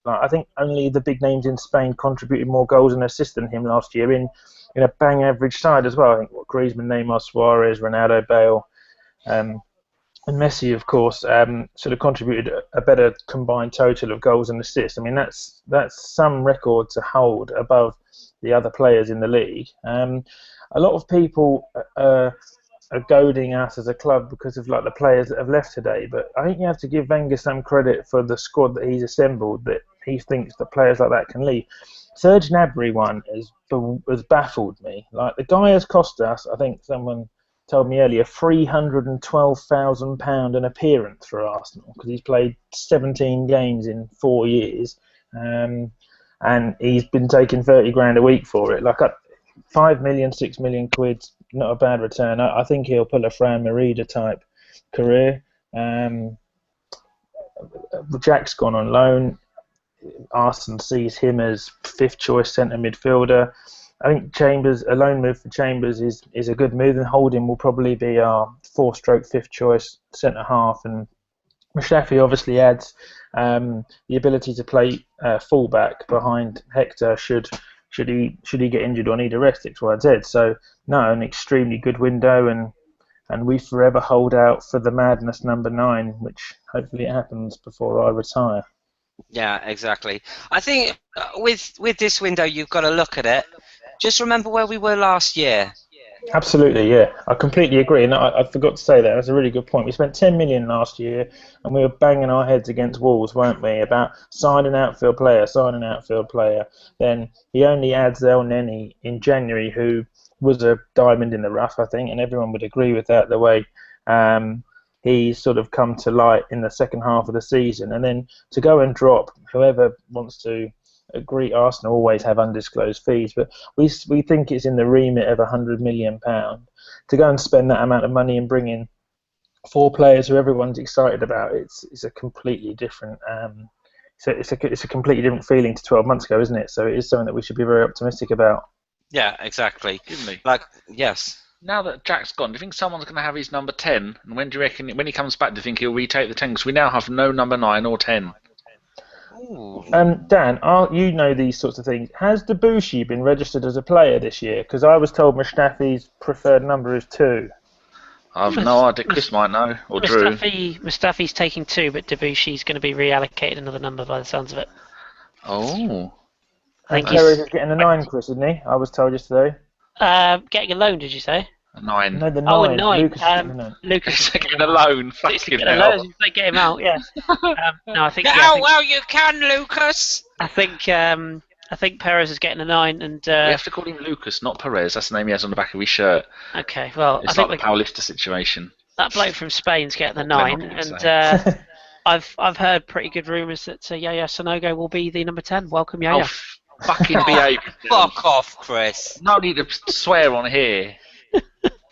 [SPEAKER 7] I think only the big names in Spain contributed more goals and assists than him last year in a bang average side as well. I think Griezmann, Neymar, Suarez, Ronaldo, Bale. And Messi, of course, sort of contributed a better combined total of goals and assists. I mean, that's some record to hold above the other players in the league. A lot of people are goading us as a club because of like the players that have left today, but I think you have to give Wenger some credit for the squad that he's assembled, that he thinks that players like that can leave. Serge Gnabry one has baffled me. Like, the guy has cost us, I think someone told me earlier, £312,000 an appearance for Arsenal, because he's played 17 games in 4 years, and he's been taking 30 grand a week for it. Like, 5 million, 6 million quid, not a bad return. I think he'll pull a Fran Merida type career. Jack's gone on loan. Arsenal sees him as fifth choice centre midfielder. I think Chambers, a loan move for Chambers is a good move, and Holding will probably be our 4-stroke fifth choice centre half. And Mustafi obviously adds the ability to play fullback behind Hector should he get injured or need a rest, X, Y, Z. So no, an extremely good window, and we forever hold out for the madness number 9, which hopefully it happens before I retire.
[SPEAKER 2] Yeah, exactly. I think with this window, you've got to look at it. Just remember where we were last year.
[SPEAKER 7] Absolutely, yeah. I completely agree, and I forgot to say that. That's a really good point. We spent 10 million last year, and we were banging our heads against walls, weren't we, about sign an outfield player. Then he only adds El Neni in January, who was a diamond in the rough, I think, and everyone would agree with that, the way he's sort of come to light in the second half of the season. And then to go and drop, whoever wants to agree, Arsenal always have undisclosed fees, but we think it's in the remit of £100 million. To go and spend that amount of money and bring in 4 players who everyone's excited about, it's a completely different it's a completely different feeling to 12 months ago, isn't it? So it is something that we should be very optimistic about.
[SPEAKER 2] Yeah, exactly.
[SPEAKER 1] Didn't we?
[SPEAKER 2] Like, yes.
[SPEAKER 1] Now that Jack's gone, do you think someone's going to have his number 10? And when do you reckon, when he comes back, do you think he'll retake the 10? Because we now have no number 9 or 10.
[SPEAKER 7] Dan, you know these sorts of things. Has Debussy been registered as a player this year? Because I was told Mustafi's preferred number is 2.
[SPEAKER 1] I have no idea. Chris might know, or Drew.
[SPEAKER 3] Mustafi's taking 2, but Debussy's going to be reallocated another number by the sounds of it.
[SPEAKER 1] Oh.
[SPEAKER 7] I think Perez is getting a 9, Chris, isn't he? I was told yesterday.
[SPEAKER 3] Getting a loan, did you say?
[SPEAKER 1] A 9.
[SPEAKER 7] No, the 9.
[SPEAKER 3] Oh, a 9.
[SPEAKER 7] Lucas
[SPEAKER 1] is getting a loan. Fucking
[SPEAKER 3] hell. They get him out, yeah. No, I think.
[SPEAKER 2] Get out while you can, Lucas.
[SPEAKER 3] I think Perez is getting a 9, and
[SPEAKER 1] we have to call him Lucas, not Perez. That's the name he has on the back of his shirt.
[SPEAKER 3] Okay, well,
[SPEAKER 1] it's like the powerlifter situation.
[SPEAKER 3] That bloke from Spain's getting the 9, and I've heard pretty good rumours that Yaya Sanogo will be the number 10. Welcome, Yaya.
[SPEAKER 1] Oh, fucking behave.
[SPEAKER 2] Fuck off, Chris.
[SPEAKER 1] No need to swear on here.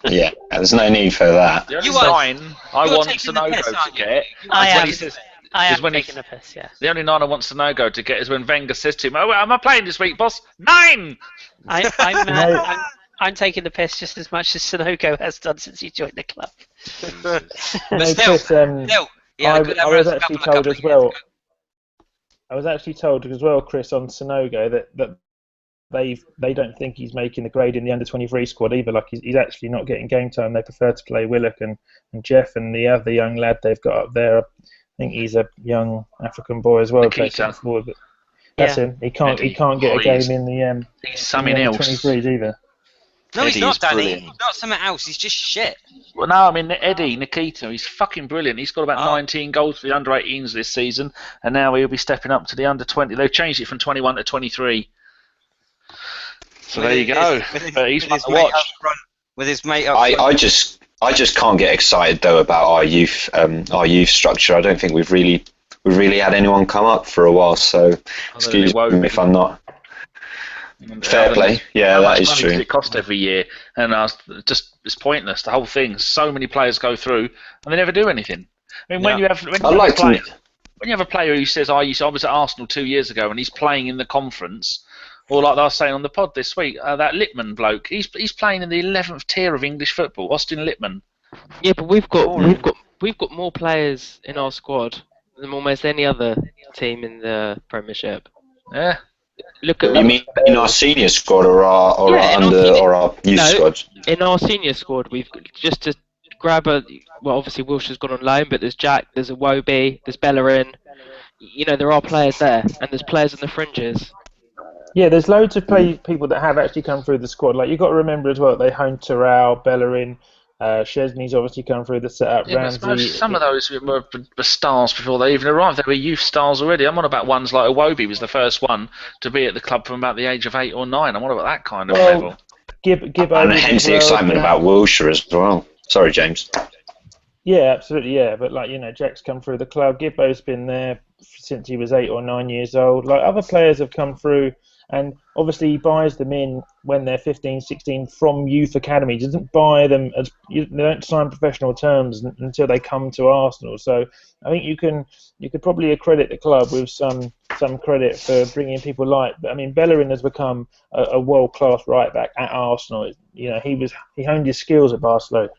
[SPEAKER 4] Yeah, there's no need for that.
[SPEAKER 1] The only 9 I want Sanogo to get.
[SPEAKER 3] I am taking the piss, yes.
[SPEAKER 1] The only 9 I want Sanogo to get is when Wenger says to him, "Oh, am I playing this week, boss?" 9!
[SPEAKER 3] I'm taking the piss just as much as Sanogo has done since he joined the club.
[SPEAKER 7] But still, I was actually told as well. I was actually told as well, Chris, on Sanogo that they don't think he's making the grade in the under-23 squad either. Like, he's actually not getting game time. They prefer to play Willock and Jeff and the other young lad they've got up there. I think he's a young African boy as well. Forward, but that's him. He can't get a game in the
[SPEAKER 1] he's something else.
[SPEAKER 7] 23s either.
[SPEAKER 2] No, he's not, Danny. He's not something else. He's just shit.
[SPEAKER 1] Well, no, I mean, Nikita, he's fucking brilliant. He's got about 19 goals for the under-18s this season, and now he'll be stepping up to the under-20. They've changed it from 21 to 23. So there you go. But he's fun to watch.
[SPEAKER 2] With his mate up front.
[SPEAKER 4] I just can't get excited though about our youth structure. I don't think we've really had anyone come up for a while. So excuse me if I'm not. Fair play. Yeah, that is true.
[SPEAKER 1] How much money does it cost every year? And it's pointless. The whole thing. So many players go through and they never do anything. I mean, when you have a player who says, I was at Arsenal 2 years ago and he's playing in the conference. Or like I was saying on the pod this week, that Lippmann bloke, he's playing in the 11th tier of English football, Austin Lippmann.
[SPEAKER 8] Yeah, but we've got more players in our squad than almost any other team in the Premiership.
[SPEAKER 1] Yeah.
[SPEAKER 8] Look at.
[SPEAKER 4] You mean in our senior squad or our youth squad?
[SPEAKER 8] In our senior squad, we've just to grab well, obviously Wilshere's gone on loan, but there's Jack, there's Iwobi, there's Bellerin. There are players there, and there's players on the fringes.
[SPEAKER 7] Yeah, there's loads of people that have actually come through the squad. Like, you've got to remember as well, they honed Terrell, Bellerin, Chesney's obviously come through the setup.
[SPEAKER 1] Yeah,
[SPEAKER 7] Ramsey.
[SPEAKER 1] Some of those were stars before they even arrived. They were youth stars already. I'm on about ones like Iwobi was the first one to be at the club from about the age of 8 or 9. I'm on about that kind of level.
[SPEAKER 4] And hence the excitement about Wilshere as well. Sorry, James.
[SPEAKER 7] Yeah, absolutely, yeah. But, Jack's come through the club. Gibbo's been there since he was 8 or 9 years old. Like, other players have come through, and obviously he buys them in when they're 15, 16 from youth academy. He doesn't buy them they don't sign professional terms until they come to Arsenal. So I think you could probably accredit the club with some credit for bringing people like. I mean, Bellerin has become a world-class right back at Arsenal. He honed his skills at Barcelona.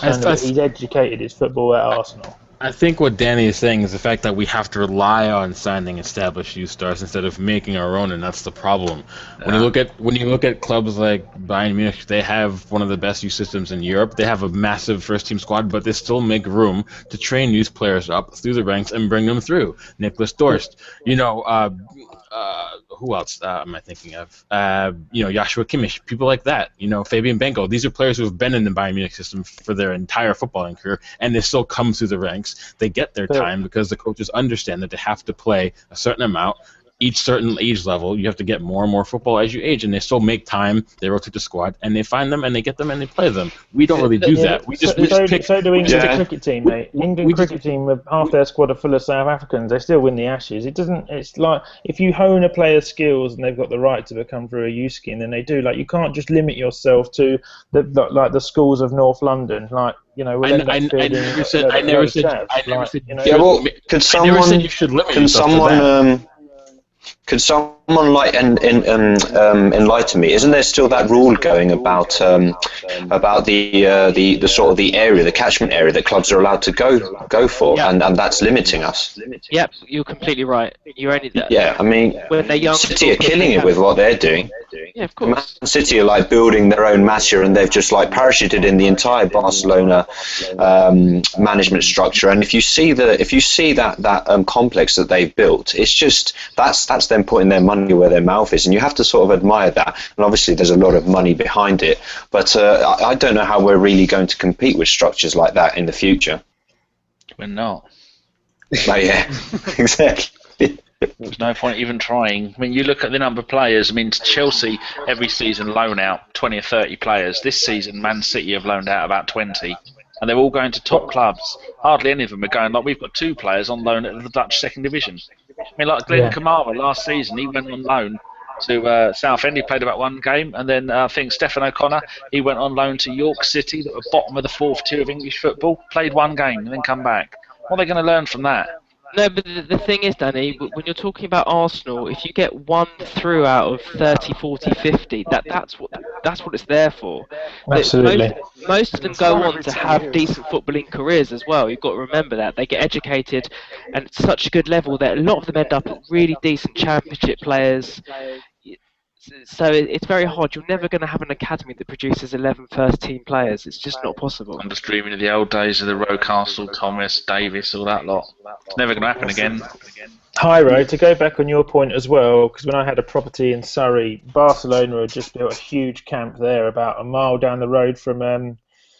[SPEAKER 7] He's educated his football at Arsenal.
[SPEAKER 9] I think what Danny is saying is the fact that we have to rely on signing established youth stars instead of making our own, and that's the problem. When you look at clubs like Bayern Munich, they have one of the best youth systems in Europe. They have a massive first team squad, but they still make room to train youth players up through the ranks and bring them through. Nicholas Dorst, who else am I thinking of? Joshua Kimmich, people like that. Fabian Benko. These are players who have been in the Bayern Munich system for their entire footballing career, and they still come through the ranks. They get their time because the coaches understand that they have to play a certain amount. Each certain age level, you have to get more and more football as you age, and they still make time. They rotate the squad, and they find them, and they get them, and they play them. We don't really do that.
[SPEAKER 7] So do England cricket team, mate. England cricket team, with half their squad are full of South Africans. They still win the Ashes. It's like, if you hone a player's skills and they've got the right to become through a youth scheme, then they do. Like, you can't just limit yourself to the schools of North London. Like, we'll end up fielding.
[SPEAKER 9] I never said.
[SPEAKER 4] Yeah, well, could someone enlighten me? Isn't there still that rule going about the sort of the area, the catchment area that clubs are allowed to go for, and that's limiting us?
[SPEAKER 8] Yep, you're completely right. You're only there.
[SPEAKER 4] Yeah, I mean,
[SPEAKER 8] when they're young,
[SPEAKER 4] City are killing it with what they're doing.
[SPEAKER 8] Yeah, of course.
[SPEAKER 4] Man City are like building their own Masia, and they've just like parachuted in the entire Barcelona management structure. And if you see that complex that they've built, it's just that's them putting their money where their mouth is, and you have to sort of admire that. And obviously, there's a lot of money behind it, but I don't know how we're really going to compete with structures like that in the future.
[SPEAKER 1] We're not.
[SPEAKER 4] Oh, yeah, exactly.
[SPEAKER 1] There's no point even trying. I mean, you look at the number of players. I mean, Chelsea every season loan out 20 or 30 players. This season, Man City have loaned out about 20, and they're all going to top clubs. Hardly any of them are going. Like, we've got 2 players on loan at the Dutch second division. I mean, like Glenn Kamara last season, he went on loan to Southend. He played about 1 game, and then I think Stephen O'Connor, he went on loan to York City, that were bottom of the 4th tier of English football. Played 1 game and then come back. What are they going to learn from that?
[SPEAKER 8] No, but the thing is, Danny, when you're talking about Arsenal, if you get 1 through out of 30, 40, 50, that's what it's there for.
[SPEAKER 7] Absolutely.
[SPEAKER 8] Most of them go on to have decent footballing careers as well. You've got to remember that. They get educated, and it's such a good level that a lot of them end up really decent championship players. So it's very hard. You're never going to have an academy that produces 11 first-team players. It's just not possible.
[SPEAKER 1] I'm just dreaming of the old days of the Rocastle, Thomas, Davis, all that lot. It's never going to happen again.
[SPEAKER 7] Hyro, to go back on your point as well, because when I had a property in Surrey, Barcelona had just built a huge camp there about a mile down the road from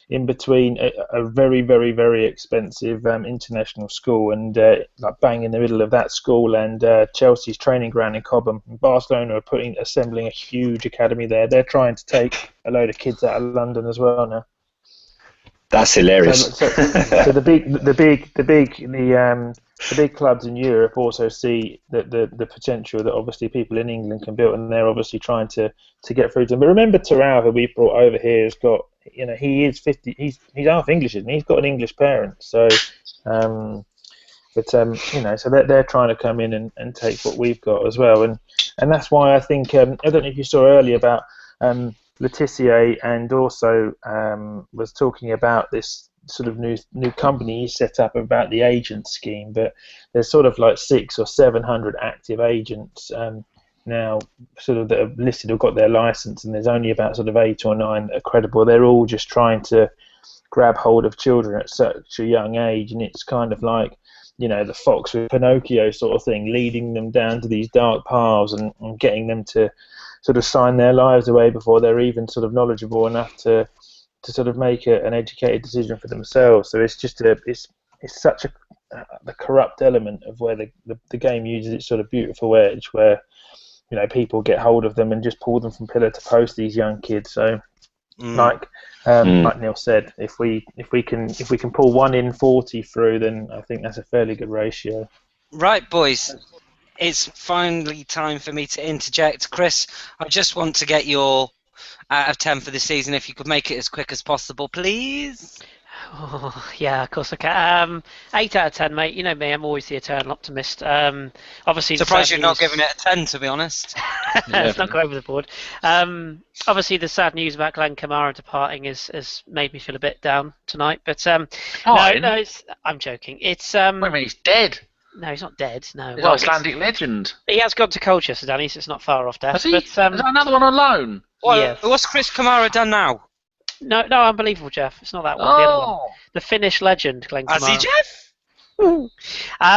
[SPEAKER 7] in between a very, very, very expensive international school, and like bang in the middle of that school and Chelsea's training ground in Cobham. Barcelona are assembling a huge academy there. They're trying to take a load of kids out of London as well now.
[SPEAKER 4] That's hilarious.
[SPEAKER 7] So the big clubs in Europe also see the potential that obviously people in England can build, and they're obviously trying to get through to them. But remember, Terrell, who we brought over here, has got, he is 50. He's half English, isn't he? He's got an English parent, so so they're trying to come in and take what we've got as well, and that's why I think I don't know if you saw earlier about Letitia, and also was talking about this sort of new company he set up about the agent scheme, but there's sort of like 600 or 700 active agents now, sort of that are listed, have got their license, and there's only about sort of 8 or 9 that are credible. They're all just trying to grab hold of children at such a young age, and it's kind of like, the fox with Pinocchio sort of thing, leading them down to these dark paths and getting them to sort of sign their lives away before they're even sort of knowledgeable enough to sort of make an educated decision for themselves. So it's just it's such the corrupt element of where the game uses its sort of beautiful edge, where people get hold of them and just pull them from pillar to post, these young kids. So like Neil said, if we can pull 1 in 40 through, then I think that's a fairly good ratio.
[SPEAKER 2] Right, boys, it's finally time for me to interject. Chris, I just want to get your out of 10 for the season, if you could make it as quick as possible, please.
[SPEAKER 3] Oh, yeah, of course I can. 8 out of 10, mate. You know me, I'm always the eternal optimist. Obviously,
[SPEAKER 2] surprised you're not giving it a 10, to be honest.
[SPEAKER 3] Let's not go over the board. Obviously, the sad news about Glenn Kamara departing has made me feel a bit down tonight. But no, I'm joking. It's
[SPEAKER 1] wait a minute, he's dead.
[SPEAKER 3] No, he's not dead. No,
[SPEAKER 1] He's an Icelandic legend.
[SPEAKER 3] He has gone to Colchester, Danny, so it's not far off death.
[SPEAKER 1] Has he?
[SPEAKER 3] But,
[SPEAKER 1] is there another one on loan?
[SPEAKER 3] Yeah.
[SPEAKER 2] What's Chris Kamara done now?
[SPEAKER 3] No, unbelievable, Jeff. It's not that one. The other one. The Finnish legend, Glenn Kamara.
[SPEAKER 2] Has he,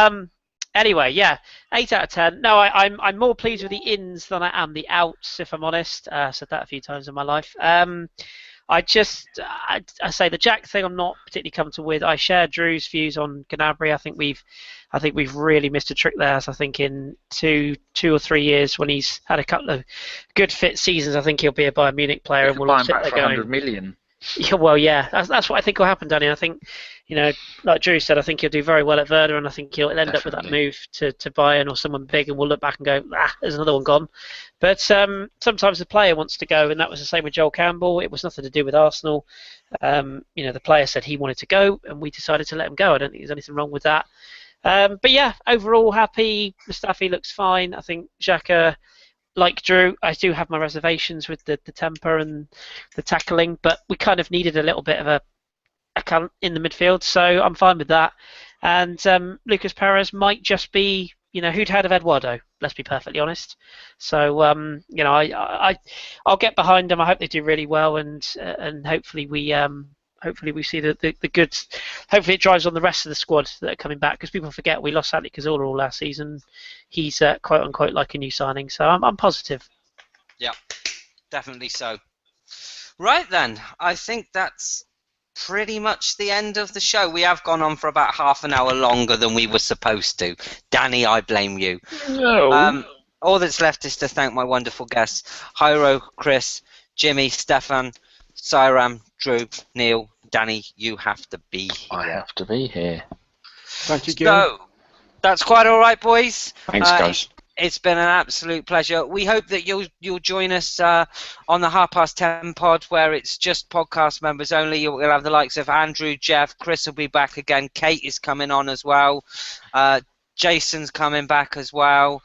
[SPEAKER 2] Jeff?
[SPEAKER 3] Anyway, yeah, 8 out of 10. No, I'm more pleased with the ins than I am the outs, if I'm honest. I said that a few times in my life. I say the Jack thing I'm not particularly comfortable with. I share Drew's views on Gnabry. I think we've really missed a trick there. So I think in two or 3 years, when he's had a couple of good fit seasons, I think he'll be a Bayern Munich player, and we'll all sit there going,
[SPEAKER 1] 100 million.
[SPEAKER 3] Yeah, well, yeah, that's what I think will happen, Danny. I think, like Drew said, I think he'll do very well at Werder, and I think he'll end up with that move to Bayern or someone big, and we'll look back and go, there's another one gone. But sometimes the player wants to go, and that was the same with Joel Campbell. It was nothing to do with Arsenal. The player said he wanted to go, and we decided to let him go. I don't think there's anything wrong with that. But yeah, overall happy. Mustafi looks fine. I think Xhaka, like Drew, I do have my reservations with the temper and the tackling, but we kind of needed a little bit of a count in the midfield, so I'm fine with that. And Lucas Perez might just be, who'd heard of Eduardo? Let's be perfectly honest. So I'll get behind them. I hope they do really well, and hopefully we see the goods. Hopefully it drives on the rest of the squad that are coming back, because people forget we lost Santi Cazorla all last season. He's quote unquote like a new signing, so I'm positive.
[SPEAKER 2] Yeah, definitely so. Right then, I think that's pretty much the end of the show. We have gone on for about half an hour longer than we were supposed to. Danny, I blame you.
[SPEAKER 1] No.
[SPEAKER 2] All that's left is to thank my wonderful guests, Hyro, Chris, Jimmy, Stefan, Siram, Drew, Neil, Danny. You have to be here.
[SPEAKER 1] I have to be here.
[SPEAKER 5] Thank you, Gil.
[SPEAKER 2] So, that's quite all right, boys.
[SPEAKER 4] Thanks, guys.
[SPEAKER 2] It's been an absolute pleasure. We hope that you'll join us on the 10:30 pod, where it's just podcast members only. You'll have the likes of Andrew, Jeff, Chris will be back again. Kate is coming on as well. Jason's coming back as well.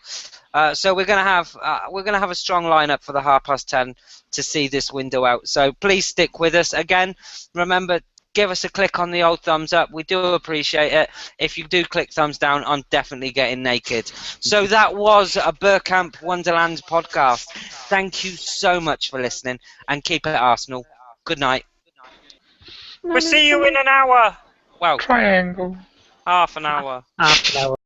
[SPEAKER 2] So we're gonna have a strong lineup for the 10:30 to see this window out. So please stick with us. Again, remember, give us a click on the old thumbs up. We do appreciate it. If you do click thumbs down, I'm definitely getting naked. So that was a Burkamp Wonderland podcast. Thank you so much for listening, and keep it Arsenal. Good night. We'll see you in an hour. Well,
[SPEAKER 1] Triangle.
[SPEAKER 2] half an hour.
[SPEAKER 3] Half an hour.